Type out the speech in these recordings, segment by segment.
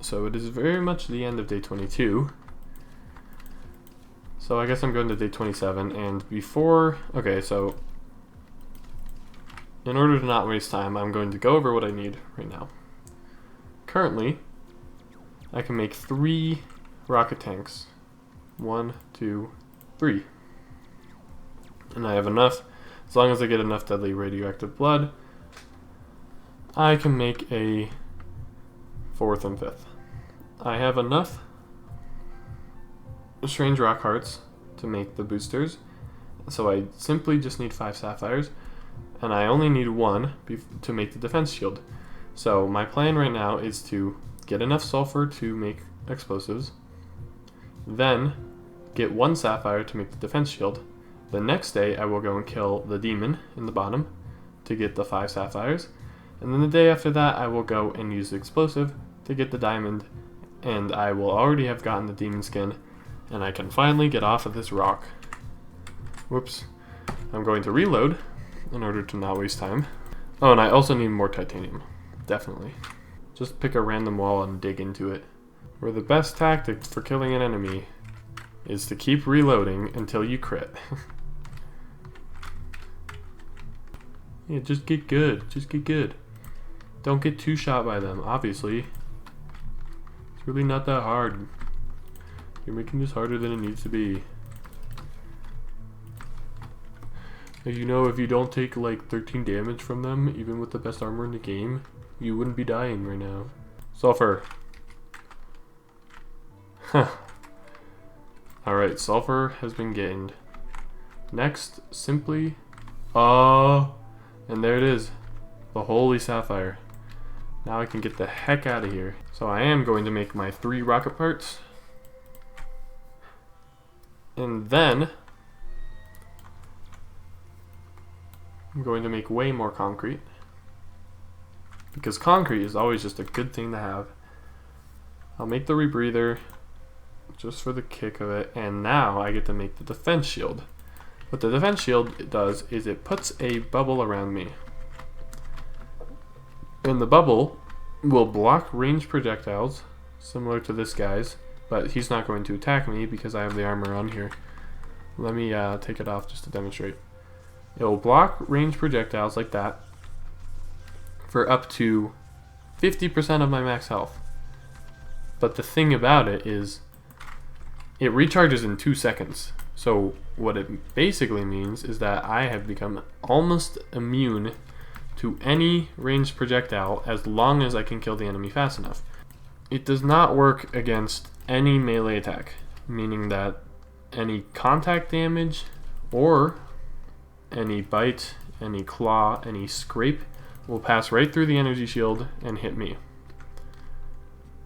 so it is very much the end of day 22. So I guess I'm going to day 27, and before, okay, so in order to not waste time, I'm going to go over what I need right now. Currently, I can make 3 rocket tanks. 1, 2, 3. And I have enough, as long as I get enough deadly radioactive blood, I can make a 4th and 5th. I have enough strange rock hearts to make the boosters, so I simply just need 5 sapphires, and I only need 1 to make the defense shield. So my plan right now is to get enough sulfur to make explosives, then get 1 sapphire to make the defense shield. The next day I will go and kill the demon in the bottom to get the 5 sapphires, and then the day after that I will go and use the explosive to get the diamond, and I will already have gotten the demon skin, and I can finally get off of this rock. Whoops. I'm going to reload in order to not waste time. Oh, and I also need more titanium. Definitely. Just pick a random wall and dig into it. Where the best tactic for killing an enemy is to keep reloading until you crit. Yeah, just get good. Just get good. Don't get 2 shot by them, obviously. It's really not that hard. You're making this harder than it needs to be. You know, if you don't take like 13 damage from them, even with the best armor in the game, you wouldn't be dying right now. Sulfur. Huh. Alright, sulfur has been gained. Next, simply... and there it is. The holy sapphire. Now I can get the heck out of here. So I am going to make my 3 rocket parts. And then I'm going to make way more concrete, because concrete is always just a good thing to have. I'll make the rebreather just for the kick of it, and now I get to make the defense shield. What the defense shield does is it puts a bubble around me, and the bubble will block ranged projectiles similar to this guy's, but he's not going to attack me because I have the armor on here. Let me take it off just to demonstrate. It will block ranged projectiles like that for up to 50% of my max health. But the thing about it is it recharges in 2 seconds. So what it basically means is that I have become almost immune to any ranged projectile as long as I can kill the enemy fast enough. It does not work against any melee attack, meaning that any contact damage or any bite, any claw, any scrape will pass right through the energy shield and hit me.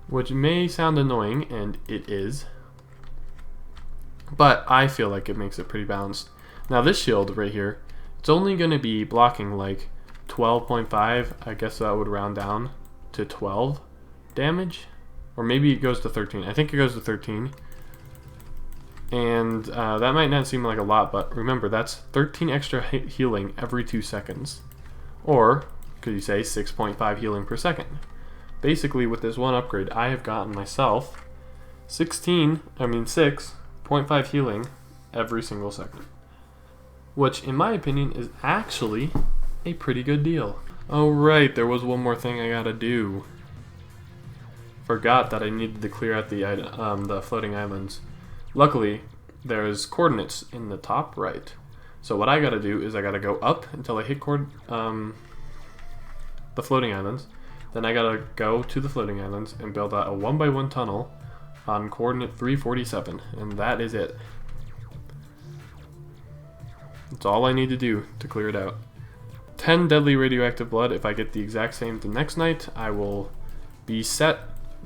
Which may sound annoying, and it is, but I feel like it makes it pretty balanced. Now this shield right here, it's only going to be blocking like 12.5, I guess that would round down to 12 damage. Or maybe it goes to 13. I think it goes to 13. And that might not seem like a lot, but remember, that's 13 extra healing every 2 seconds. Or, could you say, 6.5 healing per second. Basically, with this one upgrade, I have gotten myself 6.5 healing every single second. Which, in my opinion, is actually a pretty good deal. Oh right, there was one more thing I gotta do. Forgot that I needed to clear out the floating islands. Luckily, there's coordinates in the top right. So what I gotta do is I gotta go up until I hit the floating islands. Then I gotta go to the floating islands and build out a 1x1 tunnel on coordinate 347, and that is it. That's all I need to do to clear it out. 10 deadly radioactive blood. If I get the exact same the next night, I will be set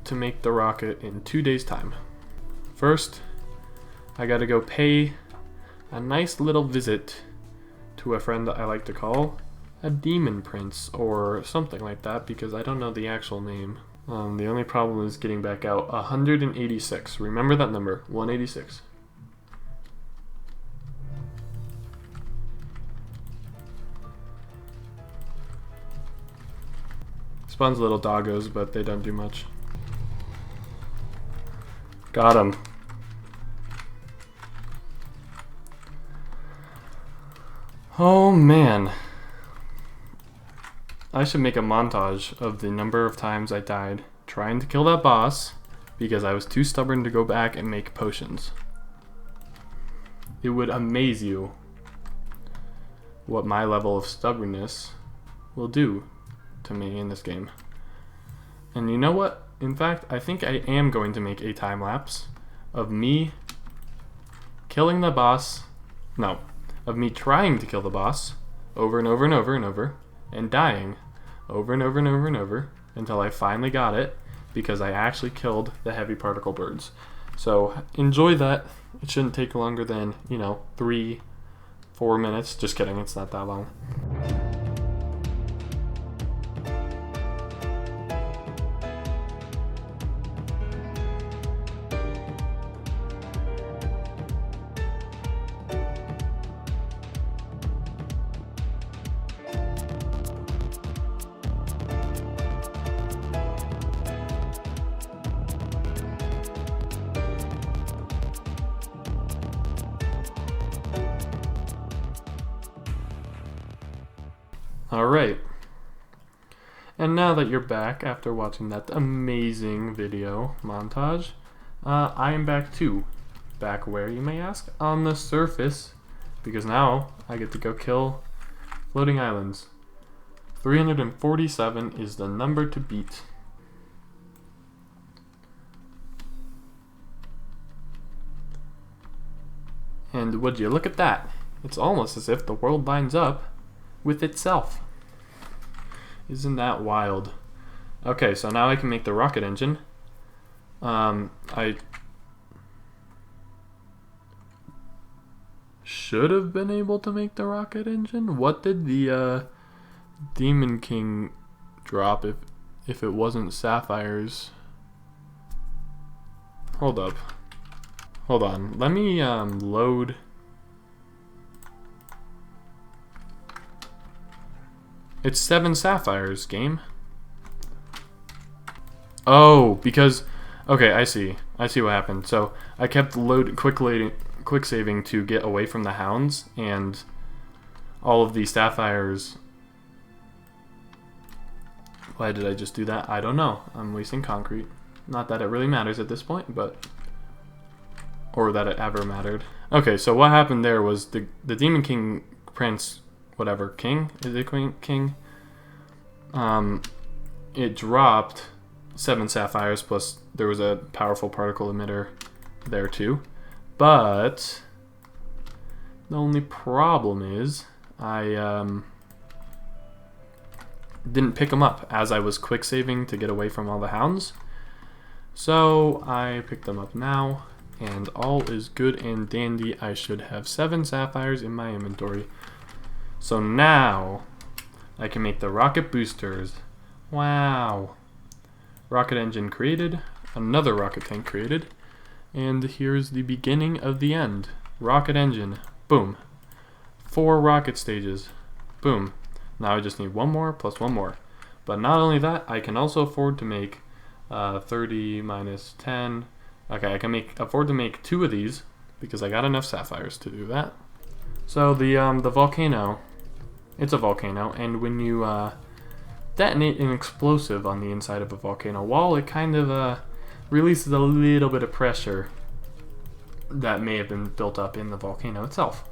to make the rocket in 2 days' time. First, I gotta go pay a nice little visit to a friend that I like to call a demon prince or something like that, because I don't know the actual name. The only problem is getting back out 186. Remember that number, 186. Spawns little doggos, but they don't do much. Got him. Oh man. I should make a montage of the number of times I died trying to kill that boss because I was too stubborn to go back and make potions. It would amaze you what my level of stubbornness will do to me in this game. And you know what? In fact, I think I am going to make a time lapse of me killing the boss. No, of me trying to kill the boss over and over and over and over and dying over and over and over and over until I finally got it because I actually killed the heavy particle birds. So enjoy that. It shouldn't take longer than, 3-4 minutes. Just kidding, it's not that long. Alright, and now that you're back after watching that amazing video montage, I am back too. Back where, you may ask? On the surface, because now I get to go kill floating islands. 347 is the number to beat. And would you look at that? It's almost as if the world lines up with itself. Isn't that wild? Okay, so now I can make the rocket engine. I should have been able to make the rocket engine. What did the Demon King drop if it wasn't sapphires? Hold up. Hold on. Let me load. It's 7 sapphires, game. Oh, because okay, I see what happened. So I kept quick saving to get away from the hounds, and all of these sapphires. Why did I just do that? I don't know. I'm wasting concrete. Not that it really matters at this point, but or that it ever mattered. Okay, so what happened there was the Demon King Prince. Whatever, king? Is it king? It dropped 7 sapphires, plus there was a powerful particle emitter there too. But the only problem is I didn't pick them up as I was quick saving to get away from all the hounds. So I picked them up now, and all is good and dandy. I should have 7 sapphires in my inventory. So now I can make the rocket boosters. Wow. Rocket engine created, another rocket tank created, and here's the beginning of the end. Rocket engine, boom. 4 rocket stages, boom. Now I just need 1 more plus 1 more. But not only that, I can also afford to make 30 minus 10. Okay, I can afford to make 2 of these because I got enough sapphires to do that. So the volcano, it's a volcano, and when you detonate an explosive on the inside of a volcano wall, it kind of releases a little bit of pressure that may have been built up in the volcano itself.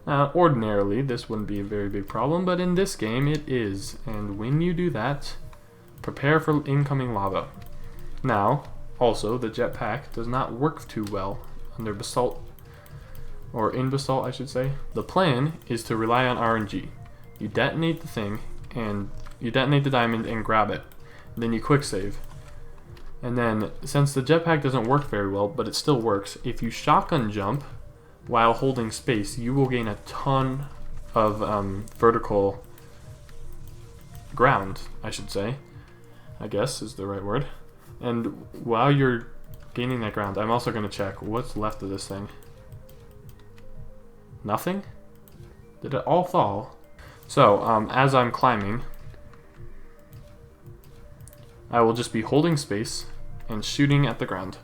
Ordinarily, this wouldn't be a very big problem, but in this game it is, and when you do that, prepare for incoming lava. Now, also, the jetpack does not work too well under basalt, or in basalt I should say. The plan is to rely on RNG. You detonate the thing, and you detonate the diamond and grab it. Then you quick save. And then, since the jetpack doesn't work very well, but it still works, if you shotgun jump while holding space, you will gain a ton of vertical ground, I should say. I guess is the right word. And while you're gaining that ground, I'm also going to check what's left of this thing. Nothing? Did it all fall? So, as I'm climbing, I will just be holding space and shooting at the ground.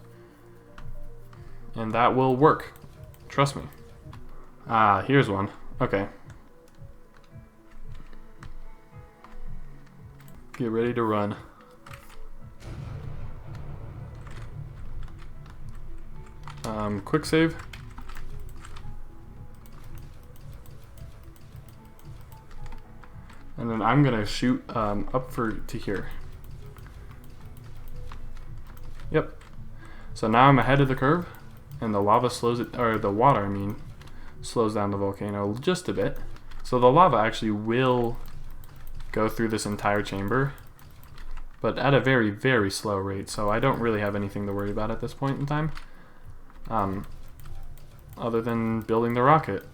and that will work. Trust me. Ah, here's one. Okay. Get ready to run. Quick save. And then I'm gonna shoot up to here. Yep. So now I'm ahead of the curve, and the lava slows it, or the water, I mean, slows down the volcano just a bit. So the lava actually will go through this entire chamber, but at a very, very slow rate. So I don't really have anything to worry about at this point in time, other than building the rocket.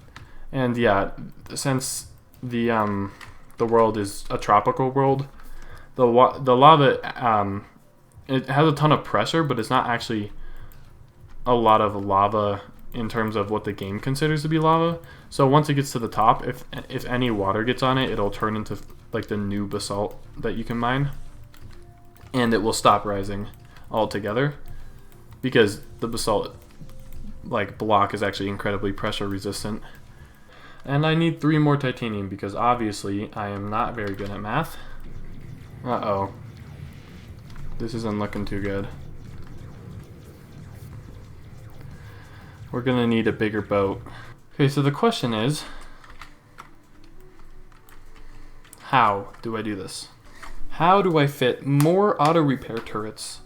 And yeah, since the world is a tropical world, the lava it has a ton of pressure, but it's not actually a lot of lava in terms of what the game considers to be lava. So once it gets to the top, if any water gets on it, it'll turn into like the new basalt that you can mine, and it will stop rising altogether because the basalt like block is actually incredibly pressure resistant. And I need 3 more titanium because obviously I am not very good at math. Uh-oh. This isn't looking too good. We're gonna need a bigger boat. Okay, so the question is, how do I do this? How do I fit more auto repair turrets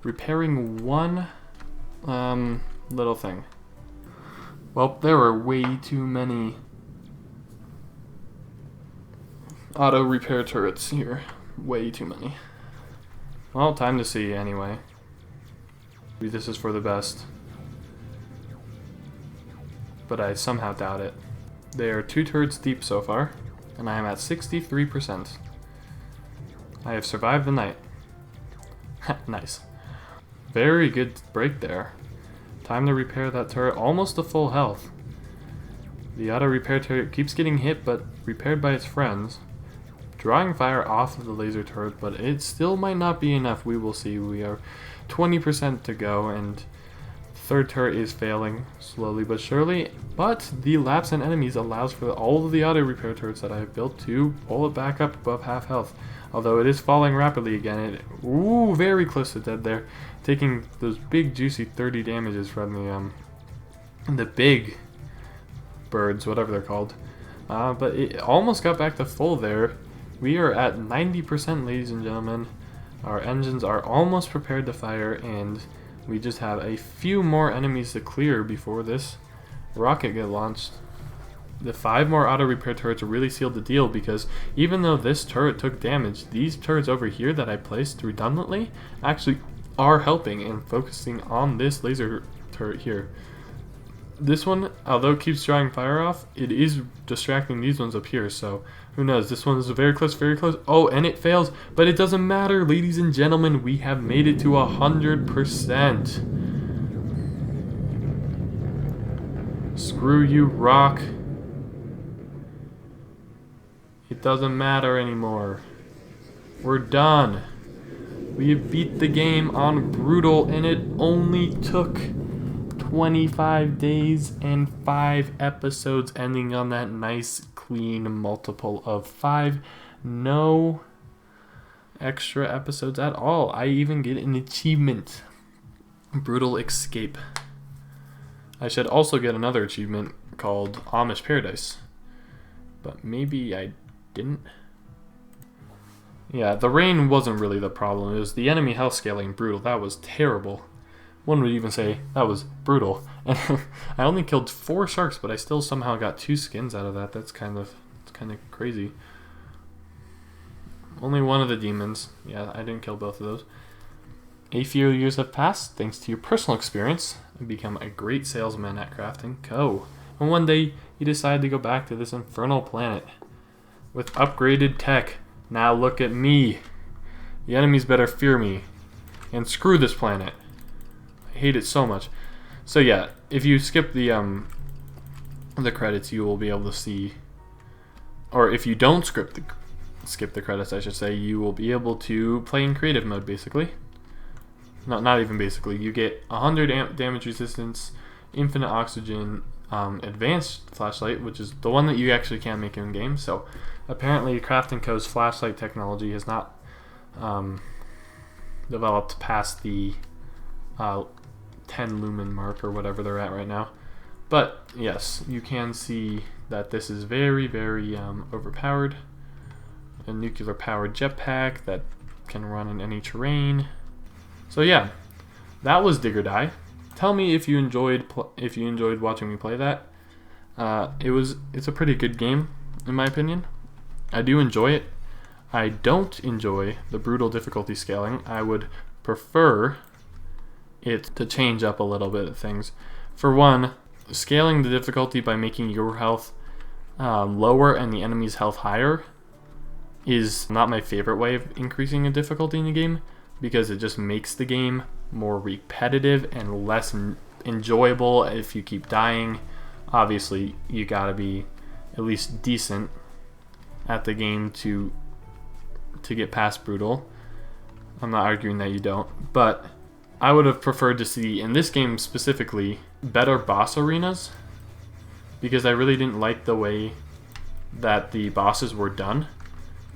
repairing one little thing? Well, there are way too many auto repair turrets here. Way too many. Well, time to see anyway. Maybe this is for the best. But I somehow doubt it. They are 2 turrets deep so far, and I am at 63%. I have survived the night. Nice. Very good break there. Time to repair that turret almost to full health. The auto repair turret keeps getting hit, but repaired by its friends. Drawing fire off of the laser turret, but it still might not be enough. We will see. We are 20% to go, and third turret is failing slowly but surely. But the lapse in enemies allows for all of the auto repair turrets that I have built to pull it back up above half health. Although it is falling rapidly again. Ooh, very close to dead there. Taking those big juicy 30 damages from the big birds, whatever they're called. But it almost got back to full there. We are at 90%, ladies and gentlemen. Our engines are almost prepared to fire, and we just have a few more enemies to clear before this rocket gets launched. The 5 more auto repair turrets really sealed the deal, because even though this turret took damage, these turrets over here that I placed redundantly actually are helping and focusing on this laser turret here. This one, although it keeps drawing fire off, it is distracting these ones up here, so who knows? This one is very close, very close. Oh, and it fails, but it doesn't matter, ladies and gentlemen. We have made it to 100%. Screw you, rock. It doesn't matter anymore. We're done. We beat the game on brutal, and it only took 25 days and 5 episodes, ending on that nice clean multiple of 5. No extra episodes at all. I even get an achievement. Brutal escape. I should also get another achievement called Amish Paradise, but maybe I didn't. Yeah, the rain wasn't really the problem. It was the enemy health scaling brutal. That was terrible. One would even say that was brutal. And I only killed 4 sharks, but I still somehow got 2 skins out of that. That's kind of crazy. Only one of the demons. Yeah, I didn't kill both of those. A few years have passed, thanks to your personal experience, and become a great salesman at Crafting Co. And one day, you decide to go back to this infernal planet with upgraded tech. Now look at me. The enemies better fear me. And screw this planet. I hate it so much. So yeah, if you skip the credits, you will be able to see, or if you don't skip the credits, I should say, you will be able to play in creative mode, basically. not even basically. You get 100 damage resistance, infinite oxygen, advanced flashlight, which is the one that you actually can make in game. So apparently Craft & Co.'s flashlight technology has not developed past the 10 lumen mark or whatever they're at right now. But yes, you can see that this is very, very overpowered. A nuclear powered jetpack that can run in any terrain. So yeah, that was Dig or Die. Tell me if you enjoyed watching me play that. It's a pretty good game in my opinion. I do enjoy it. I don't enjoy the brutal difficulty scaling. I would prefer it to change up a little bit of things. For one, scaling the difficulty by making your health lower and the enemy's health higher is not my favorite way of increasing a difficulty in the game, because it just makes the game more repetitive and less enjoyable if you keep dying. Obviously, you gotta be at least decent at the game to get past brutal. I'm not arguing that you don't, but I would have preferred to see, in this game specifically, better boss arenas, because I really didn't like the way that the bosses were done.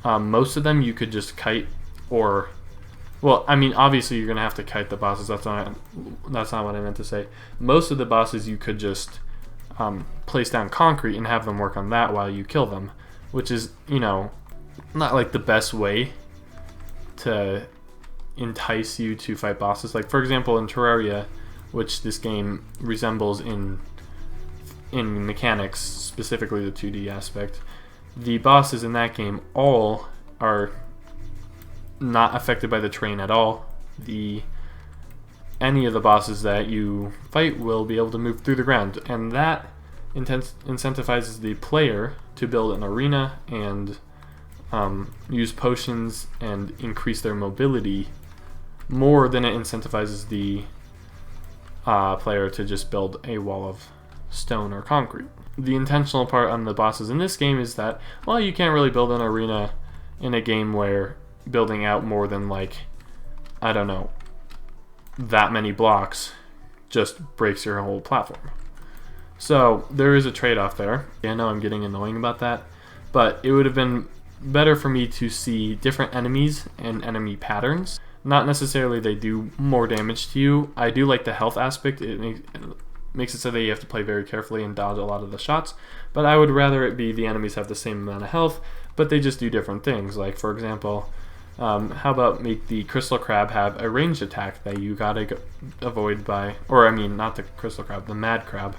Most of them you could just kite, or, well, I mean, obviously you're gonna have to kite the bosses. That's not what I meant to say. Most of the bosses you could just place down concrete and have them work on that while you kill them, which is, you know, not like the best way to entice you to fight bosses. Like, for example, in Terraria, which this game resembles in mechanics, specifically the 2D aspect, the bosses in that game all are not affected by the terrain at all. Any of the bosses that you fight will be able to move through the ground, and that incentivizes the player to build an arena and use potions and increase their mobility more than it incentivizes the player to just build a wall of stone or concrete. The intentional part on the bosses in this game is that, well, you can't really build an arena in a game where building out more than, like, I don't know, that many blocks just breaks your whole platform. So there is a trade-off there. I know I'm getting annoying about that, but it would have been better for me to see different enemies and enemy patterns. Not necessarily they do more damage to you. I do like the health aspect. It makes it so that you have to play very carefully and dodge a lot of the shots, but I would rather it be the enemies have the same amount of health, but they just do different things. Like, for example, how about make the crystal crab have a ranged attack that you gotta avoid by, or I mean, not the crystal crab, the mad crab.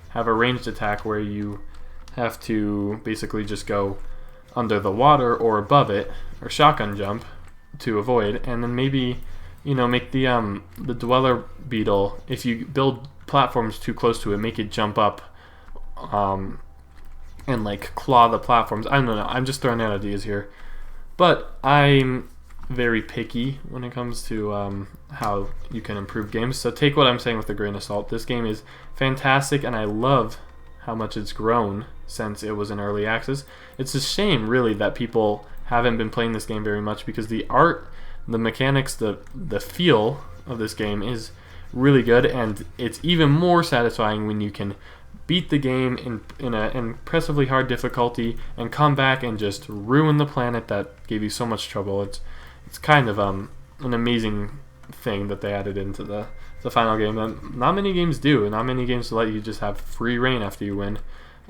Have a ranged attack where you have to basically just go under the water or above it, or shotgun jump to avoid, and then maybe, you know, make the dweller beetle, if you build platforms too close to it, make it jump up and like claw the platforms. I don't know, I'm just throwing out ideas here, but I'm very picky when it comes to how you can improve games, so take what I'm saying with a grain of salt. This game is fantastic and I love how much it's grown since it was in early access. It's a shame really that people haven't been playing this game very much, because the art, the mechanics, the feel of this game is really good, and it's even more satisfying when you can beat the game in an impressively hard difficulty and come back and just ruin the planet that gave you so much trouble. It's kind of an amazing thing that they added into the final game that not many games do. Not many games let you just have free reign after you win,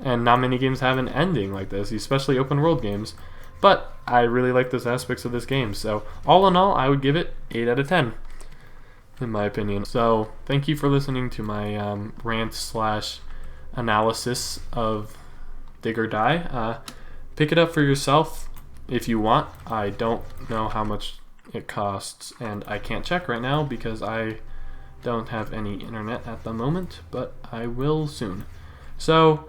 and not many games have an ending like this, especially open world games. But I really like those aspects of this game, so all in all, I would give it 8 out of 10, in my opinion. So thank you for listening to my rant / analysis of Dig or Die. Pick it up for yourself if you want. I don't know how much it costs, and I can't check right now because I don't have any internet at the moment, but I will soon. So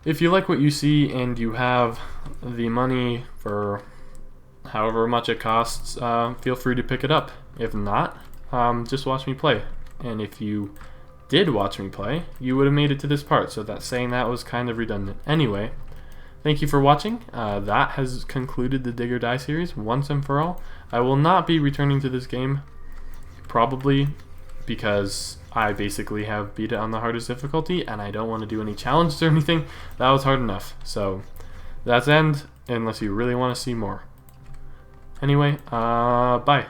if you like what you see and you have the money for however much it costs, feel free to pick it up. If not, just watch me play. And if you did watch me play, you would have made it to this part, so that saying that was kind of redundant. Anyway, thank you for watching. That has concluded the Dig or Die series once and for all. I will not be returning to this game probably because I basically have beat it on the hardest difficulty and I don't want to do any challenges or anything. That was hard enough. So that's end, unless you really want to see more. Anyway, bye.